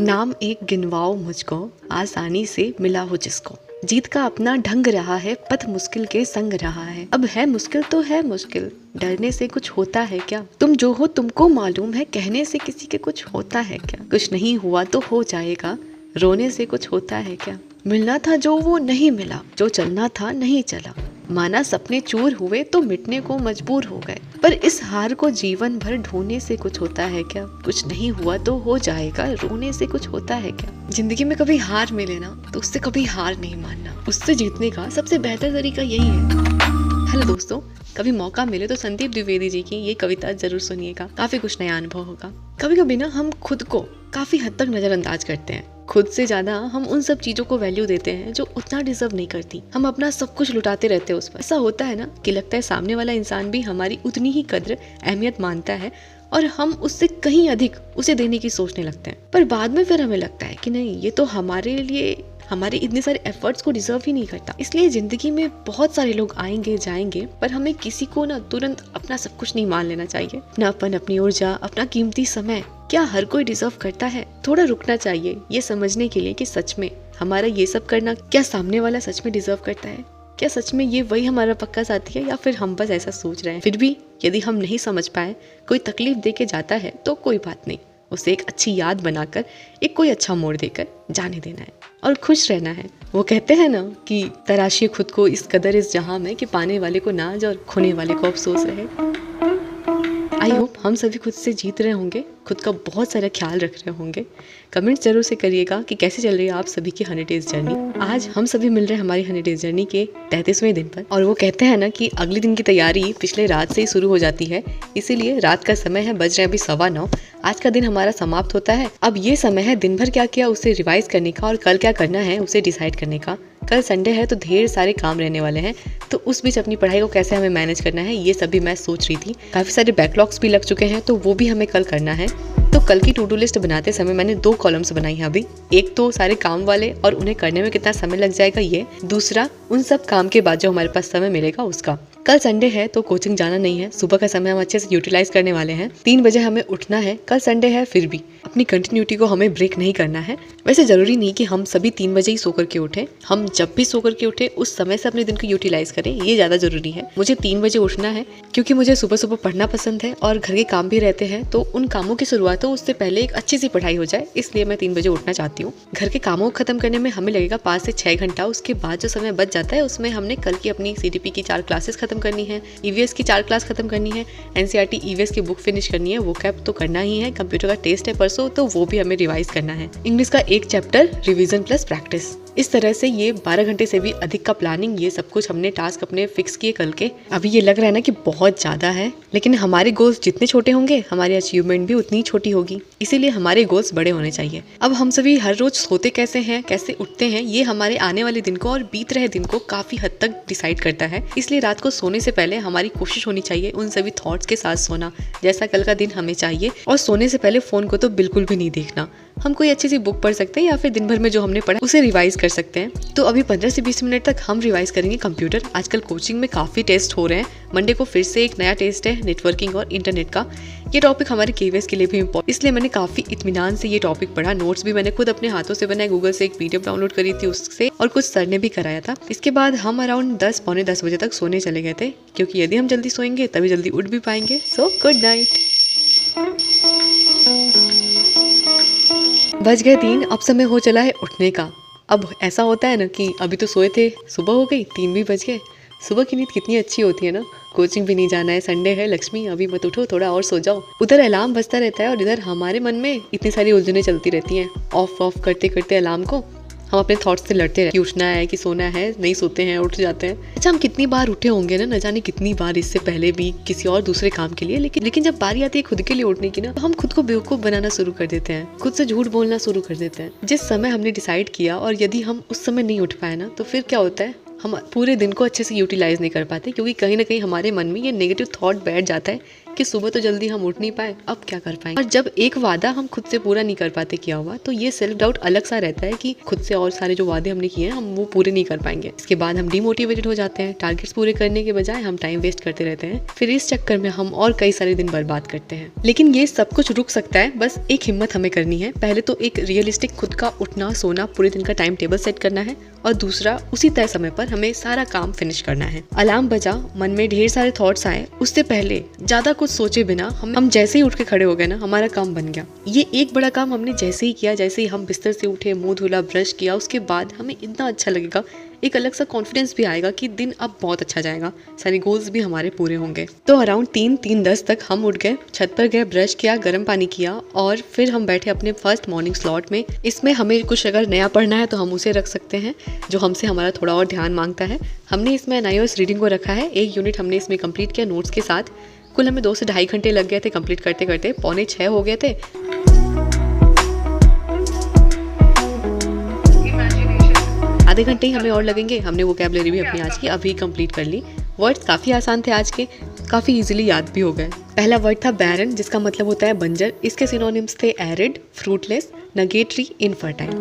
नाम एक गिनवाओ मुझको, आसानी से मिला हो जिसको। जीत का अपना ढंग रहा है, पथ मुश्किल के संग रहा है। अब है मुश्किल तो है मुश्किल, डरने से कुछ होता है क्या? तुम जो हो तुमको मालूम है, कहने से किसी के कुछ होता है क्या? कुछ नहीं हुआ तो हो जाएगा, रोने से कुछ होता है क्या? मिलना था जो वो नहीं मिला, जो चलना था नहीं चला। माना सपने चूर हुए तो मिटने को मजबूर हो गए, पर इस हार को जीवन भर ढूंढने से कुछ होता है क्या? कुछ नहीं हुआ तो हो जाएगा, रोने से कुछ होता है क्या? जिंदगी में कभी हार मिले ना तो उससे कभी हार नहीं मानना, उससे जीतने का सबसे बेहतर तरीका यही है। हेलो दोस्तों, कभी मौका मिले तो संदीप द्विवेदी जी की ये कविता जरूर सुनिएगा, काफी कुछ नया अनुभव होगा। कभी कभी ना हम खुद को काफी हद तक नजरअंदाज करते हैं, खुद से ज्यादा हम उन सब चीजों को वैल्यू देते हैं जो उतना डिजर्व नहीं करती। हम अपना सब कुछ लुटाते रहते हैं उस पर। ऐसा होता है ना कि लगता है सामने वाला इंसान भी हमारी उतनी ही कद्र अहमियत मानता है और हम उससे कहीं अधिक उसे देने की सोचने लगते हैं। पर बाद में फिर हमें लगता है कि नहीं, ये तो हमारे लिए हमारे इतने सारे एफर्ट्स को डिजर्व ही नहीं करता। इसलिए जिंदगी में बहुत सारे लोग आएंगे जाएंगे, पर हमें किसी को ना तुरंत अपना सब कुछ नहीं मान लेना चाहिए। अपनापन, अपनी ऊर्जा, अपना कीमती समय क्या हर कोई डिजर्व करता है? थोड़ा रुकना चाहिए ये समझने के लिए कि सच में हमारा ये सब करना क्या सामने वाला सच में डिजर्व करता है? क्या सच में ये वही हमारा पक्का साथी है, या फिर हम बस ऐसा सोच रहे हैं? फिर भी यदि हम नहीं समझ पाए, कोई तकलीफ दे के जाता है तो कोई बात नहीं, उसे एक अच्छी याद बनाकर एक कोई अच्छा मोड़ देकर जाने देना है और खुश रहना है। वो कहते हैं ना कि तराशिए खुद को इस कदर इस जहां में कि पाने वाले को नाज और खोने वाले को अफसोस रहे। आई होप हम सभी खुद से जीत रहे होंगे, खुद का बहुत सारा ख्याल रख रहे होंगे। कमेंट जरूर से करिएगा कि कैसे चल रही है आप सभी की 100 डेज जर्नी। आज हम सभी मिल रहे हैं हमारी 100 डेज जर्नी के 33वें दिन पर, और वो कहते हैं ना कि अगले दिन की तैयारी पिछले रात से ही शुरू हो जाती है। इसीलिए रात का समय है, बज रहे हैं अभी 9:15। आज का दिन हमारा समाप्त होता है। अब ये समय है दिन भर क्या किया उसे रिवाइज करने का और कल क्या करना है उसे डिसाइड करने का। कल संडे है तो ढेर सारे काम रहने वाले हैं, तो उस बीच अपनी पढ़ाई को कैसे हमें मैनेज करना है ये सभी मैं सोच रही थी। काफी सारे बैकलॉग्स भी लग चुके हैं तो वो भी हमें कल करना है। तो कल की टू डू लिस्ट बनाते समय मैंने 2 कॉलम्स बनाई हैं अभी। एक तो सारे काम वाले और उन्हें करने में कितना समय लग जाएगा ये, दूसरा उन सब काम के बाद जो हमारे पास समय मिलेगा उसका। कल संडे है तो कोचिंग जाना नहीं है, सुबह का समय हम अच्छे से यूटिलाइज करने वाले हैं। 3 बजे हमें उठना है। कल संडे है फिर भी अपनी कंटिन्यूटी को हमें ब्रेक नहीं करना है। वैसे जरूरी नहीं कि हम सभी 3 बजे ही सो करके उठें, हम जब भी सो करके उठे उस समय से अपने दिन को यूटिलाइज करें, ये ज्यादा जरूरी है। मुझे 3 बजे उठना है क्योंकि मुझे सुबह सुबह पढ़ना पसंद है और घर के काम भी रहते हैं, तो उन कामों की शुरुआत हो उससे पहले एक अच्छी सी पढ़ाई हो जाए, इसलिए मैं 3 बजे उठना चाहती हूँ। घर के कामों को खत्म करने में हमें लगेगा 5 से 6 घंटा। उसके बाद जो समय बच जाता है उसमें हमने कल की अपनी CDP की 4 क्लासेस खत्म करनी है, EVS की 4 क्लास खत्म करनी है, NCERT EVS की बुक फिनिश करनी है, वो कैप तो करना ही है, कंप्यूटर का टेस्ट है परसों तो वो भी हमें रिवाइज करना है, इंग्लिश का 1 चैप्टर रिवीजन प्लस प्रैक्टिस। इस तरह से ये 12 घंटे से भी अधिक का प्लानिंग, ये सब कुछ हमने टास्क अपने फिक्स किए कल के। अभी ये लग रहा है ना कि बहुत ज्यादा है, लेकिन हमारे गोल्स जितने छोटे होंगे हमारी अचीवमेंट भी उतनी छोटी होगी, इसीलिए हमारे गोल्स बड़े होने चाहिए। अब हम सभी हर रोज सोते कैसे हैं, कैसे उठते हैं, ये हमारे आने वाले दिन को और बीत रहे दिन को काफी हद तक डिसाइड करता है। इसलिए रात को सोने से पहले हमारी कोशिश होनी चाहिए उन सभी थॉट्स के साथ सोना जैसा कल का दिन हमें चाहिए, और सोने से पहले फोन को तो बिल्कुल भी नहीं देखना। हम कोई अच्छी सी बुक पढ़ सकते हैं या फिर दिन भर में जो हमने पढ़ा उसे रिवाइज कर सकते हैं। तो अभी 15 से 20 मिनट तक हम रिवाइज करेंगे कंप्यूटर। आजकल कोचिंग में काफी टेस्ट हो रहे हैं, मंडे को फिर से एक नया टेस्ट है नेटवर्किंग और इंटरनेट का। ये टॉपिक हमारे KVS के लिए भी इम्पोर्टेंट, इसलिए मैंने काफी इत्मीनान से ये टॉपिक पढ़ा। नोट्स भी मैंने खुद अपने हाथों से बनाए, गूगल से एक PDF डाउनलोड करी थी उससे, और कुछ सर ने भी कराया था। इसके बाद हम अराउंड 10 पौने 10 बजे तक सोने चले गए थे, क्योंकि यदि हम जल्दी सोएंगे तभी जल्दी उठ भी पाएंगे। So good night. बज गए 3, अब समय हो चला है उठने का। अब ऐसा होता है ना कि अभी तो सोए थे, सुबह हो गई, 3 भी बज गए। सुबह की नींद कितनी अच्छी होती है ना। कोचिंग भी नहीं जाना है, संडे है, लक्ष्मी अभी मत उठो, थोड़ा और सो जाओ। उधर अलार्म बजता रहता है और इधर हमारे मन में इतनी सारी उलझनें चलती रहती हैं। ऑफ करते करते अलार्म को हम अपने थॉट्स से लड़ते रहते हैं कि उठना है कि सोना है, नहीं सोते हैं, उठ जाते हैं। अच्छा, हम कितनी बार उठे होंगे ना, न जाने कितनी बार इससे पहले भी किसी और दूसरे काम के लिए, लेकिन जब बारी आती है खुद के लिए उठने की ना, तो हम खुद को बेवकूफ बनाना शुरू कर देते हैं, खुद से झूठ बोलना शुरू कर देते हैं। जिस समय हमने डिसाइड किया और यदि हम उस समय नहीं उठ पाए ना, तो फिर क्या होता है, हम पूरे दिन को अच्छे से यूटिलाइज नहीं कर पाते, क्योंकि कहीं ना कहीं हमारे मन में ये नेगेटिव थॉट बैठ जाता है कि सुबह तो जल्दी हम उठ नहीं पाए, अब क्या कर पाएंगे। और जब एक वादा हम खुद से पूरा नहीं कर पाते किया हुआ, तो ये सेल्फ डाउट अलग सा रहता है कि खुद से और सारे जो वादे हमने किए हैं हम वो पूरे नहीं कर पाएंगे। इसके बाद हम डिमोटिवेटेड हो जाते हैं, टारगेट्स पूरे करने के बजाय हम टाइम वेस्ट करते रहते हैं, फिर इस चक्कर में हम और कई सारे दिन बर्बाद करते हैं। लेकिन ये सब कुछ रुक सकता है, बस एक हिम्मत हमें करनी है। पहले तो एक रियलिस्टिक खुद का उठना सोना पूरे दिन का टाइम टेबल सेट करना है, और दूसरा उसी तय समय पर हमें सारा काम फिनिश करना है। अलार्म बजा, मन में ढेर सारे थॉट्स आए, उससे पहले ज्यादा कुछ सोचे बिना हम जैसे ही उठ के खड़े हो गए ना, हमारा काम बन गया। ये एक बड़ा काम हमने जैसे ही किया, जैसे ही हम बिस्तर से उठे, मुंह धुला, ब्रश किया, उसके बाद हमें इतना अच्छा लगेगा, एक अलग सा कॉन्फिडेंस भी आएगा कि दिन अब बहुत अच्छा जाएगा, सारे गोल्स भी हमारे पूरे होंगे। तो अराउंड 3:10 तक हम उठ गए, छत पर गए, ब्रश किया, गर्म पानी किया, और फिर हम बैठे अपने फर्स्ट मॉर्निंग स्लॉट में। इसमें हमें कुछ अगर नया पढ़ना है तो हम उसे रख सकते हैं, जो हमसे हमारा थोड़ा और ध्यान मांगता है। हमने इसमें NIOS रीडिंग को रखा है, 1 यूनिट हमने इसमें कंप्लीट किया नोट्स के साथ। कुल हमें 2 से ढाई घंटे लग गए थे कंप्लीट करते करते, 5:45 हो गए थे। आधे घंटे ही हमें और लगेंगे। हमने वोकैबुलरी भी अपनी आज की अभी कंप्लीट कर ली। वर्ड्स काफ़ी आसान थे आज के, काफ़ी इजीली याद भी हो गए। पहला वर्ड था बैरन, जिसका मतलब होता है बंजर। इसके सिनोनिम्स थे एरिड, फ्रूटलेस, नगेटरी, इनफर्टाइल।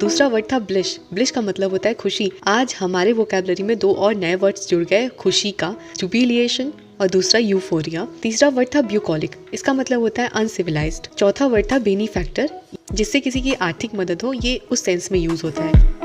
दूसरा वर्ड था ब्लिश। ब्लिश का मतलब होता है खुशी। आज हमारे वोकैबुलरी में 2 और नए वर्ड्स जुड़ गए, खुशी का जुबिलिएशन और दूसरा यूफोरिया। तीसरा वर्ड था ब्यूकॉलिक, इसका मतलब होता है अनसिविलाइज्ड। चौथा वर्ड था बेनीफैक्टर, जिससे किसी की आर्थिक मदद हो, ये उस सेंस में यूज होता है।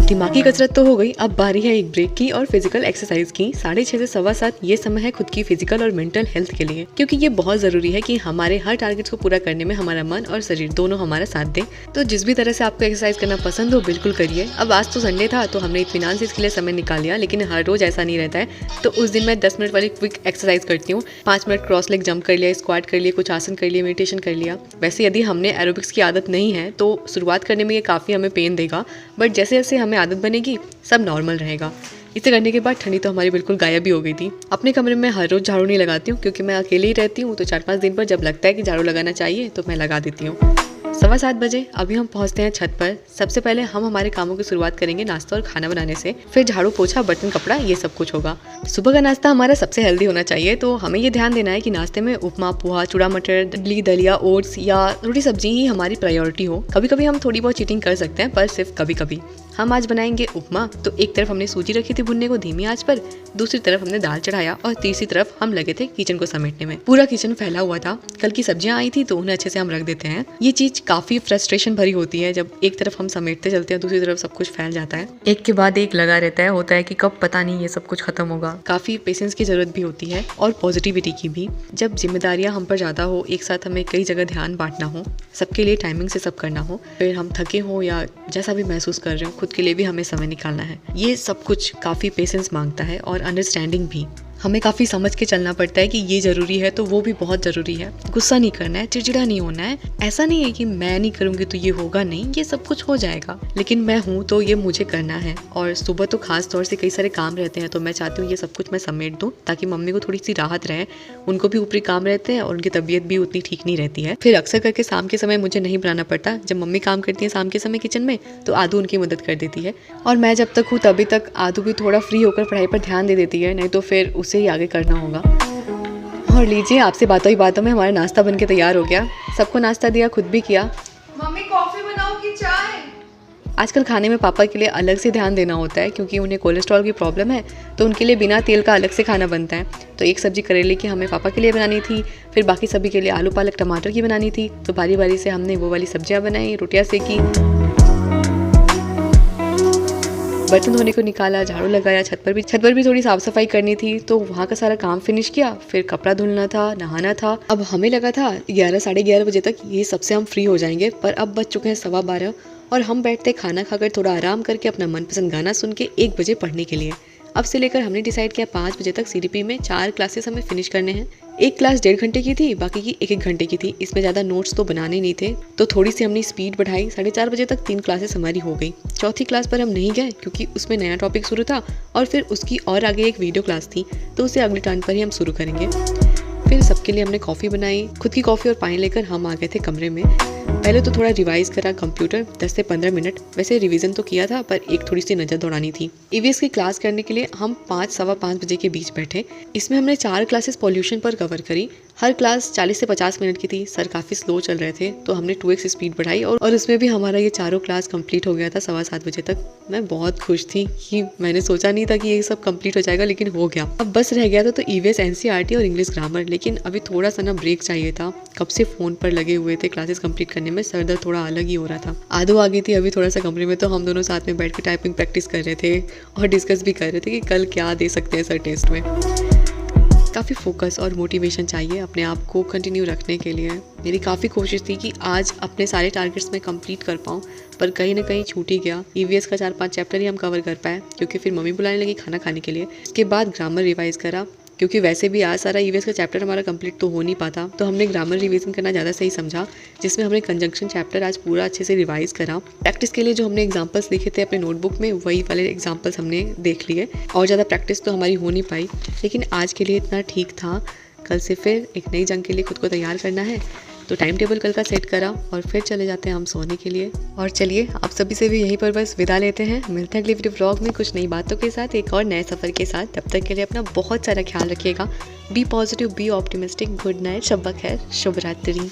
दिमागी कसरत तो हो गई, अब बारी है एक ब्रेक की और फिजिकल एक्सरसाइज की। 6:30 से 7:15 ये समय है खुद की फिजिकल और मेंटल हेल्थ के लिए, क्योंकि ये बहुत जरूरी है कि हमारे हर टारगेट्स को पूरा करने में हमारा मन और शरीर दोनों हमारा साथ दें। तो जिस भी तरह से आपको एक्सरसाइज करना पसंद हो बिल्कुल करिए। अब आज तो संडे था तो हमने इत्मीनान से इसके लिए समय निकाल लिया, लेकिन हर रोज ऐसा नहीं रहता है। तो उस दिन मैं 10 मिनट वाली क्विक एक्सरसाइज करती हूँ। 5 मिनट क्रॉस लेग जंप कर लिया, स्क्वाट कर लिए, कुछ आसन कर लिए, मेडिटेशन कर लिया। वैसे यदि हमने एरोबिक्स की आदत नहीं है तो शुरुआत करने में ये काफ़ी हमें पेन देगा, बट जैसे जैसे हमें आदत बनेगी सब नॉर्मल रहेगा। इसे करने के बाद ठंडी तो हमारी बिल्कुल गायब भी हो गई थी। अपने कमरे में हर रोज झाड़ू नहीं लगाती हूँ, क्योंकि मैं अकेले ही रहती हूँ, तो 4-5 दिन पर जब लगता है कि झाड़ू लगाना चाहिए तो मैं लगा देती हूँ। 7:15 बजे अभी हम पहुँचते हैं छत पर। सबसे पहले हम हमारे कामों की शुरुआत करेंगे नाश्ता और खाना बनाने से, फिर झाड़ू पोछा, बर्तन, कपड़ा, ये सब कुछ होगा। सुबह का नाश्ता हमारा सबसे हेल्दी होना चाहिए, तो हमें ये ध्यान देना है कि नाश्ते में उपमा, पोहा, चूड़ा मटर, इडली, दलिया, ओट्स या रोटी सब्जी ही हमारी प्रायोरिटी हो। कभी कभी हम थोड़ी बहुत चीटिंग कर सकते हैं, पर सिर्फ कभी कभी। हम आज बनाएंगे उपमा, तो एक तरफ हमने सूजी रखी थी भुनने को धीमी आंच पर, दूसरी तरफ हमने दाल चढ़ाया और तीसरी तरफ हम लगे थे किचन को समेटने में। पूरा किचन फैला हुआ था, कल की सब्जियां आई थी तो उन्हें अच्छे से हम रख देते हैं। ये चीज काफी फ्रस्ट्रेशन भरी होती है, जब एक तरफ हम समेटते चलते हैं दूसरी तरफ सब कुछ फैल जाता है, एक के बाद एक लगा रहता है। होता है कि कब पता नहीं ये सब कुछ खत्म होगा। काफी पेशेंस की जरूरत भी होती है और पॉजिटिविटी की भी। जब जिम्मेदारियां हम पर ज्यादा हो, एक साथ हमें कई जगह ध्यान बांटना हो, सबके लिए टाइमिंग से सब करना हो, फिर हम थके हो या जैसा भी महसूस कर रहे हो, खुद के लिए भी हमें समय निकालना है। ये सब कुछ काफी पेशेंस मांगता है और अंडरस्टैंडिंग भी। हमें काफ़ी समझ के चलना पड़ता है कि ये ज़रूरी है तो वो भी बहुत ज़रूरी है। गुस्सा नहीं करना है, चिड़चिड़ा नहीं होना है। ऐसा नहीं है कि मैं नहीं करूँगी तो ये होगा नहीं, ये सब कुछ हो जाएगा, लेकिन मैं हूँ तो ये मुझे करना है। और सुबह तो खास तौर से कई सारे काम रहते हैं, तो मैं चाहती हूँ ये सब कुछ मैं समेट दूँ ताकि मम्मी को थोड़ी सी राहत रहे। उनको भी ऊपरी काम रहते हैं और उनकी तबीयत भी उतनी ठीक नहीं रहती है। फिर अक्सर करके शाम के समय मुझे नहीं बनाना पड़ता। जब मम्मी काम करती है शाम के समय किचन में, तो आदू उनकी मदद कर देती है, और मैं जब तक हूँ तभी तक आदू भी थोड़ा फ्री होकर पढ़ाई पर ध्यान दे देती है, नहीं तो फिर उसे ही आगे करना होगा। और लीजिए, आपसे बातों ही बातों में हमारा नाश्ता बनके तैयार हो गया। सबको नाश्ता दिया, खुद भी किया। मम्मी कॉफी बनाओ कि चाय? आजकल खाने में पापा के लिए अलग से ध्यान देना होता है, क्योंकि उन्हें कोलेस्ट्रॉल की प्रॉब्लम है, तो उनके लिए बिना तेल का अलग से खाना बनता है। तो एक सब्जी करेले की हमें पापा के लिए बनानी थी, फिर बाकी सभी के लिए आलू पालक टमाटर की बनानी थी। तो बारी बारी से हमने वो वाली सब्जियां बनाई, रोटियां सेकी, बर्तन धोने को निकाला, झाड़ू लगाया, छत पर भी थोड़ी साफ सफाई करनी थी, तो वहाँ का सारा काम फिनिश किया। फिर कपड़ा धुलना था, नहाना था। अब हमें लगा था 11 साढ़े 11 बजे तक ये सबसे हम फ्री हो जाएंगे, पर अब बज चुके हैं 12:15 और हम बैठते खाना खाकर थोड़ा आराम करके अपना मनपसंद गाना सुन के 1 बजे पढ़ने के लिए। अब से लेकर हमने डिसाइड किया 5 बजे तक CDP में 4 क्लासेस हमें फिनिश करने हैं। एक क्लास 1.5 घंटे की थी, बाकी की 1-1 घंटे की थी। इसमें ज़्यादा नोट्स तो बनाने नहीं थे, तो थोड़ी सी हमने स्पीड बढ़ाई। 4:30 बजे तक 3 क्लासेस हमारी हो गई। चौथी क्लास पर हम नहीं गए क्योंकि उसमें नया टॉपिक शुरू था, और फिर उसकी और आगे एक वीडियो क्लास थी, तो उसे अगले टर्न पर ही हम शुरू करेंगे। फिर सबके लिए हमने कॉफ़ी बनाई। खुद की कॉफ़ी और पानी लेकर हम आ गए थे कमरे में। पहले तो थोड़ा रिवाइज करा कंप्यूटर 10 से 15 मिनट। वैसे रिवीजन तो किया था पर एक थोड़ी सी नज़र दौड़ानी थी। ईवीएस की क्लास करने के लिए हम 5 सवा 5 बजे के बीच बैठे। इसमें हमने 4 क्लासेस पॉल्यूशन पर कवर करी। हर क्लास 40 से 50 मिनट की थी। सर काफ़ी स्लो चल रहे थे तो हमने 2x स्पीड बढ़ाई और उसमें भी हमारा ये चारों क्लास कंप्लीट हो गया था सवा 7 बजे तक। मैं बहुत खुश थी कि मैंने सोचा नहीं था कि ये सब कंप्लीट हो जाएगा, लेकिन हो गया। अब बस रह गया था तो ईवीएस, एनसीईआरटी और इंग्लिश ग्रामर। लेकिन अभी थोड़ा सा ना ब्रेक चाहिए था। कब से फ़ोन पर लगे हुए थे क्लासेस कंप्लीट करने में, सर दर्द थोड़ा अलग ही हो रहा था। आधो आ गई थी अभी थोड़ा सा कमरे में, तो हम दोनों साथ में बैठ के टाइपिंग प्रैक्टिस कर रहे थे और डिस्कस भी कर रहे थे कि कल क्या दे सकते हैं सर टेस्ट में। काफ़ी फोकस और मोटिवेशन चाहिए अपने आप को कंटिन्यू रखने के लिए। मेरी काफ़ी कोशिश थी कि आज अपने सारे टारगेट्स में कंप्लीट कर पाऊँ, पर कहीं ना कहीं छूट ही गया। ईवीएस का 4-5 चैप्टर ही हम कवर कर पाए क्योंकि फिर मम्मी बुलाने लगी खाना खाने के लिए। उसके बाद ग्रामर रिवाइज़ करा क्योंकि वैसे भी आज सारा ईवीएस का चैप्टर हमारा कंप्लीट तो हो नहीं पाता, तो हमने ग्रामर रिवीजन करना ज़्यादा सही समझा, जिसमें हमने कंजंक्शन चैप्टर आज पूरा अच्छे से रिवाइज करा। प्रैक्टिस के लिए जो हमने एग्जांपल्स लिखे थे अपने नोटबुक में, वही वाले एग्जांपल्स हमने देख लिए और ज़्यादा प्रैक्टिस तो हमारी हो नहीं पाई, लेकिन आज के लिए इतना ठीक था। कल से फिर एक नई जंग के लिए खुद को तैयार करना है, तो टाइम टेबल कल का सेट करा और फिर चले जाते हैं हम सोने के लिए। और चलिए आप सभी से भी यहीं पर बस विदा लेते हैं। मिलते हैं अगले वीडियो व्लॉग में कुछ नई बातों के साथ, एक और नए सफ़र के साथ। तब तक के लिए अपना बहुत सारा ख्याल रखिएगा। Be positive, be optimistic. Good night, शब्बा खैर, शुभ रात्रि।